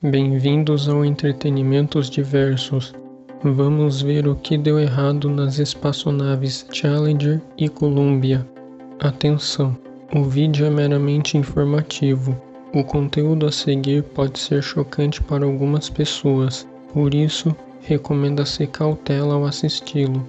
Bem-vindos ao Entretenimentos Diversos. Vamos ver o que deu errado nas espaçonaves Challenger e Columbia. Atenção, o vídeo é meramente informativo. O conteúdo a seguir pode ser chocante para algumas pessoas, por isso, recomenda-se cautela ao assisti-lo.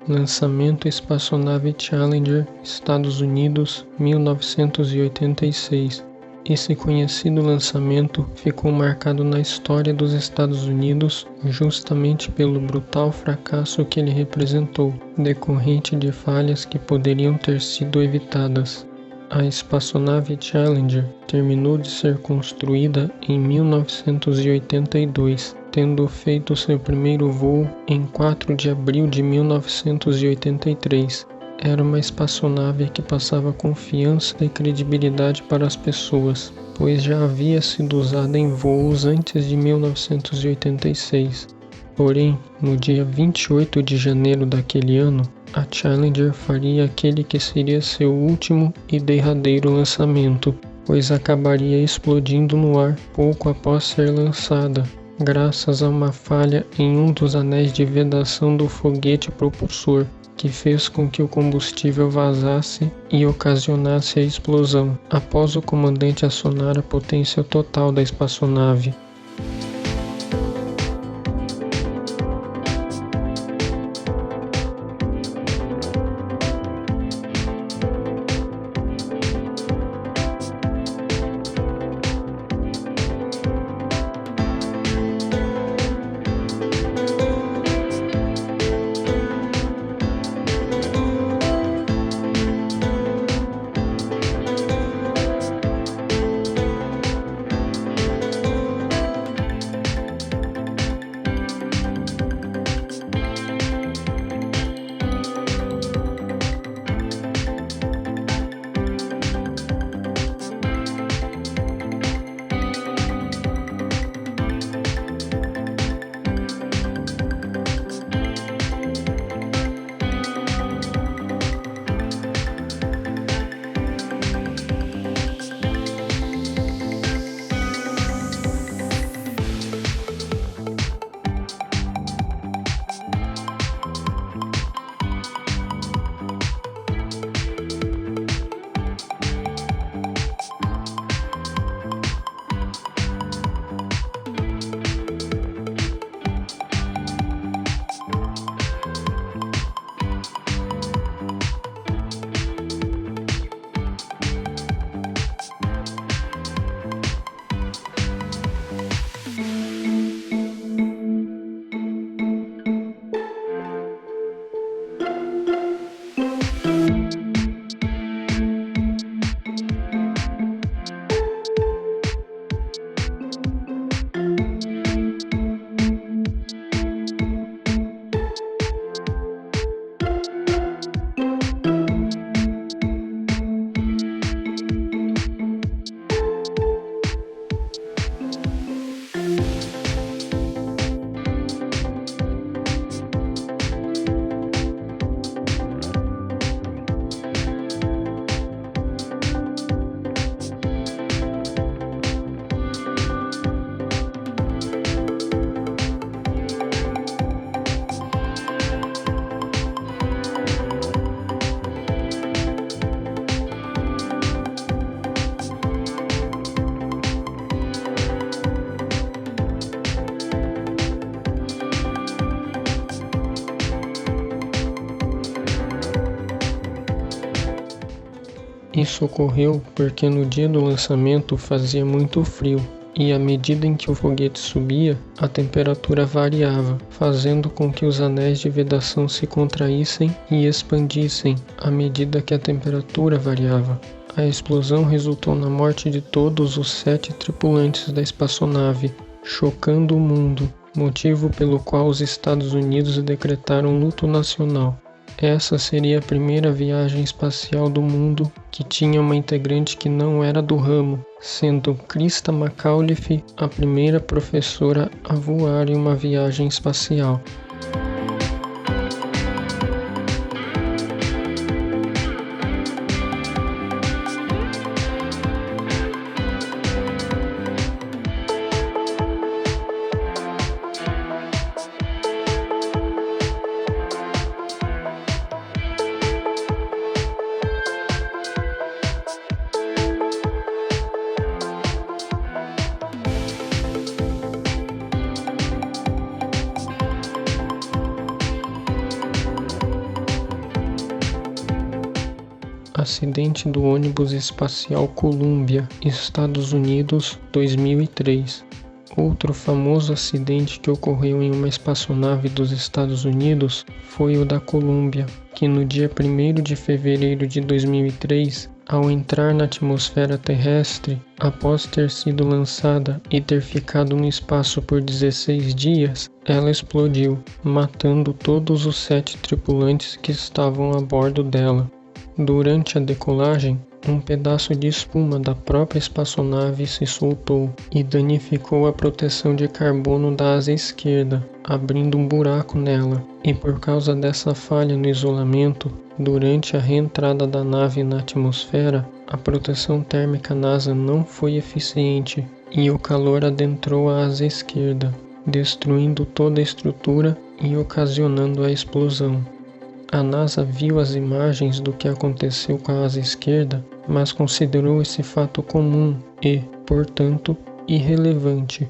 Lançamento Espaçonave Challenger, Estados Unidos, 1986. Esse conhecido lançamento ficou marcado na história dos Estados Unidos justamente pelo brutal fracasso que ele representou, decorrente de falhas que poderiam ter sido evitadas. A espaçonave Challenger terminou de ser construída em 1982, tendo feito seu primeiro voo em 4 de abril de 1983. Era uma espaçonave que passava confiança e credibilidade para as pessoas, pois já havia sido usada em voos antes de 1986. Porém, no dia 28 de janeiro daquele ano, a Challenger faria aquele que seria seu último e derradeiro lançamento, pois acabaria explodindo no ar pouco após ser lançada, graças a uma falha em um dos anéis de vedação do foguete propulsor, que fez com que o combustível vazasse e ocasionasse a explosão, após o comandante acionar a potência total da espaçonave. Isso ocorreu porque no dia do lançamento fazia muito frio, e à medida em que o foguete subia, a temperatura variava, fazendo com que os anéis de vedação se contraíssem e expandissem à medida que a temperatura variava. A explosão resultou na morte de todos os 7 tripulantes da espaçonave, chocando o mundo, motivo pelo qual os Estados Unidos decretaram luto nacional. Essa seria a primeira viagem espacial do mundo que tinha uma integrante que não era do ramo, sendo Christa McAuliffe a primeira professora a voar em uma viagem espacial. Acidente do ônibus espacial Columbia, Estados Unidos, 2003. Outro famoso acidente que ocorreu em uma espaçonave dos Estados Unidos foi o da Columbia, que no dia 1º de fevereiro de 2003, ao entrar na atmosfera terrestre, após ter sido lançada e ter ficado no espaço por 16 dias, ela explodiu, matando todos os 7 tripulantes que estavam a bordo dela. Durante a decolagem, um pedaço de espuma da própria espaçonave se soltou e danificou a proteção de carbono da asa esquerda, abrindo um buraco nela. E por causa dessa falha no isolamento, durante a reentrada da nave na atmosfera, a proteção térmica na asa não foi eficiente e o calor adentrou a asa esquerda, destruindo toda a estrutura e ocasionando a explosão. A NASA viu as imagens do que aconteceu com a asa esquerda, mas considerou esse fato comum e, portanto, irrelevante.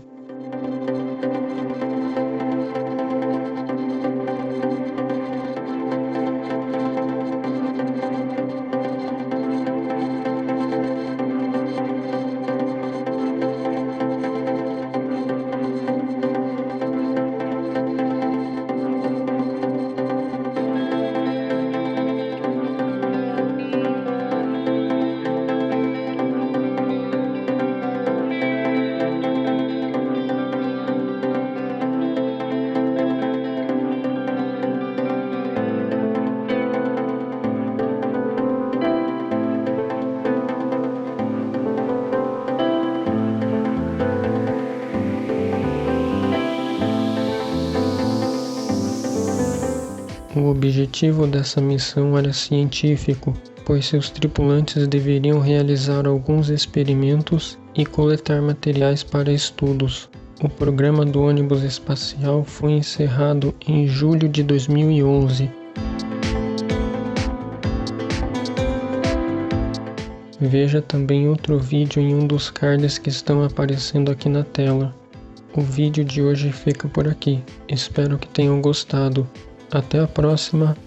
O objetivo dessa missão era científico, pois seus tripulantes deveriam realizar alguns experimentos e coletar materiais para estudos. O programa do ônibus espacial foi encerrado em julho de 2011. Veja também outro vídeo em um dos cards que estão aparecendo aqui na tela. O vídeo de hoje fica por aqui. Espero que tenham gostado. Até a próxima.